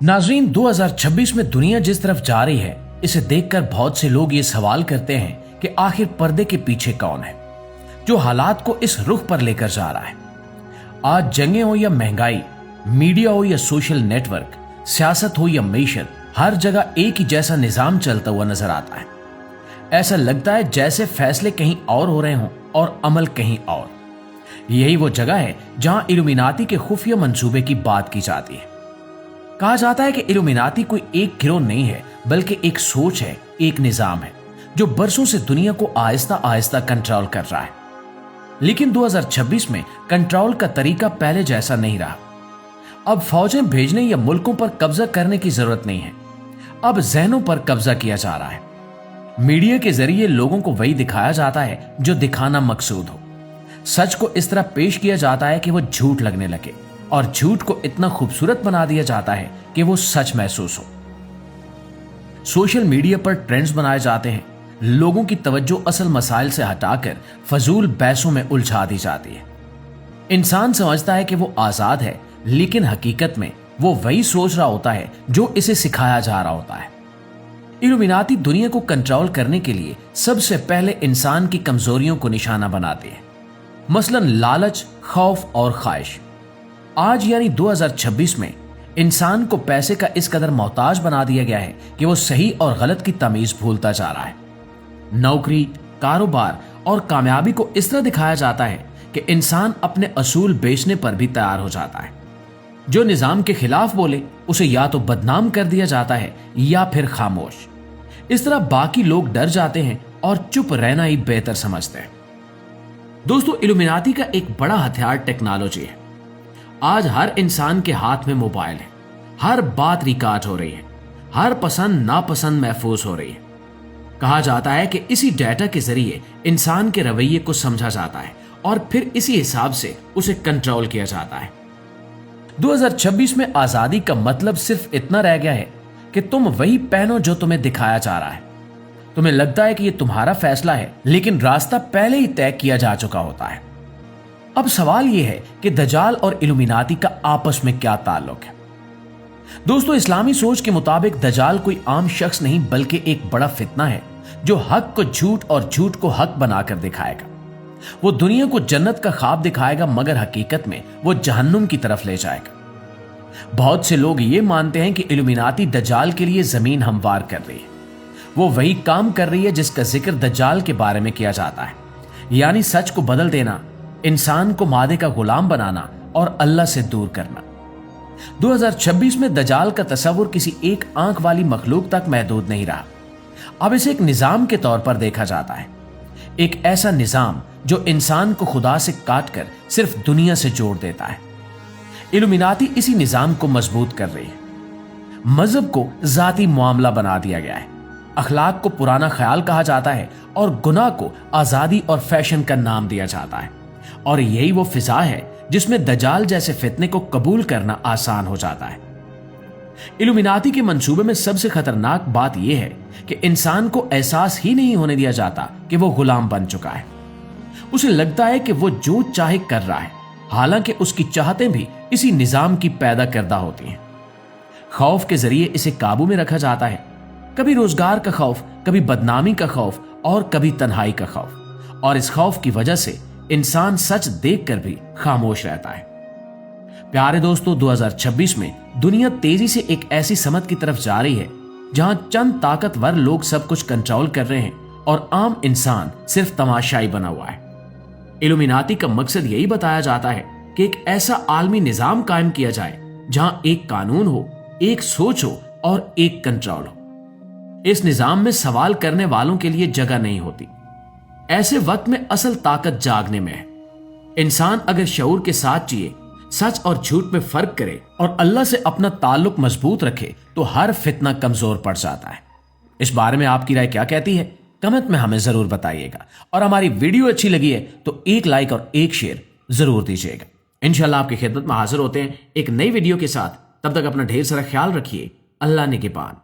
नाज़रीन, 2026 में दुनिया जिस तरफ जा रही है, इसे देखकर बहुत से लोग ये सवाल करते हैं कि आखिर पर्दे के पीछे कौन है जो हालात को इस रुख पर लेकर जा रहा है। आज जंगें हो या महंगाई, मीडिया हो या सोशल नेटवर्क, सियासत हो या मईशत, हर जगह एक ही जैसा निजाम चलता हुआ नजर आता है। ऐसा लगता है जैसे फैसले कहीं और हो रहे हों और अमल कहीं और। यही वो जगह है जहां इल्यूमिनाती के खुफिया मंसूबे की बात की जाती है। कहा जाता है कि इल्यूमिनाती कोई एक गिरोह नहीं है, बल्कि एक सोच है, एक निजाम है जो बरसों से दुनिया को आहिस्ता आहिस्ता कंट्रोल कर रहा है। लेकिन 2026 में कंट्रोल का तरीका पहले जैसा नहीं रहा। अब फौजें भेजने या मुल्कों पर कब्जा करने की जरूरत नहीं है, अब जहनों पर कब्जा किया जा रहा है। मीडिया के जरिए लोगों को वही दिखाया जाता है जो दिखाना मकसूद हो। सच को इस तरह पेश किया जाता है कि वो झूठ लगने लगे, और झूठ को इतना खूबसूरत बना दिया जाता है कि वो सच महसूस हो। सोशल मीडिया पर ट्रेंड्स बनाए जाते हैं, लोगों की तवज्जो असल मसाइल से हटाकर फजूल बहसों में उलझा दी जाती है। इंसान समझता है कि वो आजाद है, लेकिन हकीकत में वो वही सोच रहा होता है जो इसे सिखाया जा रहा होता है। इल्यूमिनाती दुनिया को कंट्रोल करने के लिए सबसे पहले इंसान की कमजोरियों को निशाना बनाती है, मसलन लालच, खौफ और ख्वाहिश। आज यानी 2026 में इंसान को पैसे का इस कदर मोहताज बना दिया गया है कि वो सही और गलत की तमीज भूलता जा रहा है। नौकरी, कारोबार और कामयाबी को इस तरह दिखाया जाता है कि इंसान अपने असूल बेचने पर भी तैयार हो जाता है। जो निजाम के खिलाफ बोले उसे या तो बदनाम कर दिया जाता है या फिर खामोश। इस तरह बाकी लोग डर जाते हैं और चुप रहना ही बेहतर समझते हैं। दोस्तों, इल्यूमिनाती का एक बड़ा हथियार टेक्नोलॉजी है। आज हर इंसान के हाथ में मोबाइल है, हर बात रिकॉर्ड हो रही है, हर पसंद नापसंद महफूज हो रही है। कहा जाता है कि इसी डाटा के जरिए इंसान के रवैये को समझा जाता है और फिर इसी हिसाब से उसे कंट्रोल किया जाता है। 2026 में आजादी का मतलब सिर्फ इतना रह गया है कि तुम वही पहनो जो तुम्हें दिखाया जा रहा है। तुम्हें लगता है कि यह तुम्हारा फैसला है, लेकिन रास्ता पहले ही तय किया जा चुका होता है। अब सवाल यह है कि दज्जाल और इल्यूमिनाती का आपस में क्या ताल्लुक है। दोस्तों, इस्लामी सोच के मुताबिक दज्जाल कोई आम शख्स नहीं, बल्कि एक बड़ा फितना है जो हक को झूठ और झूठ को हक बनाकर दिखाएगा। वो दुनिया को जन्नत का ख्वाब दिखाएगा, मगर हकीकत में वो जहन्नुम की तरफ ले जाएगा। बहुत से लोग ये मानते हैं कि इल्यूमिनाती दज्जाल के लिए जमीन हमवार कर रही है। वो वही काम कर रही है जिसका जिक्र दज्जाल के बारे में किया जाता है, यानी सच को बदल देना, इंसान को मादे का गुलाम बनाना और अल्लाह से दूर करना। 2026 में दज्जाल का तस्वुर किसी एक आंख वाली मखलूक तक महदूद नहीं रहा। अब इसे एक निजाम के तौर पर देखा जाता है, एक ऐसा निजाम जो इंसान को खुदा से काटकर सिर्फ दुनिया से जोड़ देता है। इल्यूमिनाती इसी निजाम को मजबूत कर रही है। मजहब को जाती मामला बना दिया गया है, अखलाक को पुराना ख्याल कहा जाता है और गुनाह को आजादी और फैशन का नाम दिया जाता है। और यही वो फिजा है जिसमें दज्जाल जैसे फितने को कबूल करना आसान हो जाता है। इल्यूमिनाती के मंसूबे में सबसे खतरनाक बात यह है कि इंसान को एहसास ही नहीं होने दिया जाता कि वो गुलाम बन चुका है। उसे लगता है कि वो जो चाहे कर रहा है, हालांकि उसकी चाहतें भी इसी निजाम की पैदा करदा होती हैं। खौफ के जरिए इसे काबू में रखा जाता है, कभी रोजगार का खौफ, कभी बदनामी का खौफ और कभी तन्हाई का खौफ। और इस खौफ की वजह से इंसान सच देखकर भी खामोश रहता है। प्यारे दोस्तों, 2026 में दुनिया तेजी से एक ऐसी समत की तरफ जा रही है जहां चंद ताकतवर लोग सब कुछ कंट्रोल कर रहे हैं और आम इंसान सिर्फ तमाशाई बना हुआ है। इल्यूमिनाती का मकसद यही बताया जाता है कि एक ऐसा आलमी निजाम कायम किया जाए जहां एक कानून हो, एक सोच हो और एक कंट्रोल हो। इस निजाम में सवाल करने वालों के लिए जगह नहीं होती। ऐसे वक्त में असल ताकत जागने में है। इंसान अगर शऊर के साथ जिए, सच और झूठ में फर्क करे और अल्लाह से अपना ताल्लुक मजबूत रखे, तो हर फितना कमजोर पड़ जाता है। इस बारे में आपकी राय क्या कहती है? कमेंट में हमें जरूर बताइएगा। और हमारी वीडियो अच्छी लगी है तो एक लाइक और एक शेयर जरूर दीजिएगा। इंशाल्लाह आपकी खिदमत में हाजिर होते हैं एक नई वीडियो के साथ। तब तक अपना ढेर सारा ख्याल रखिए। अल्लाह निगहबान।